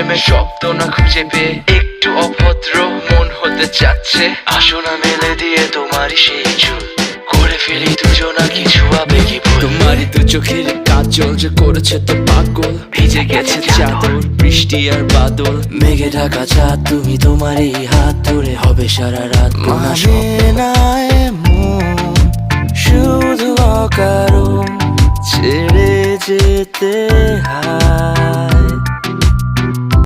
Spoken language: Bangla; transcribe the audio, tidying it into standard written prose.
প্রেমের শব্দ না খুঁজে পেয়ে একটু অভদ্র মন হতে চাচ্ছে। আসো না মেলে দিয়ে তোমারই সেই চুল, করে ফেলি দুজনা কিছু আবেগী ভুল। তোমারই দু চোখের কাজল যে করেছে তো পাগল, ভিজে গেছে চাদর বৃষ্টি আর বাদল। মেঘে ঢাকা চাঁদ তুমি তোমারই হাত ধরে হবে সারা রাত। মানে না এমন শুধু অকারণ ছেড়ে যেতে হয়।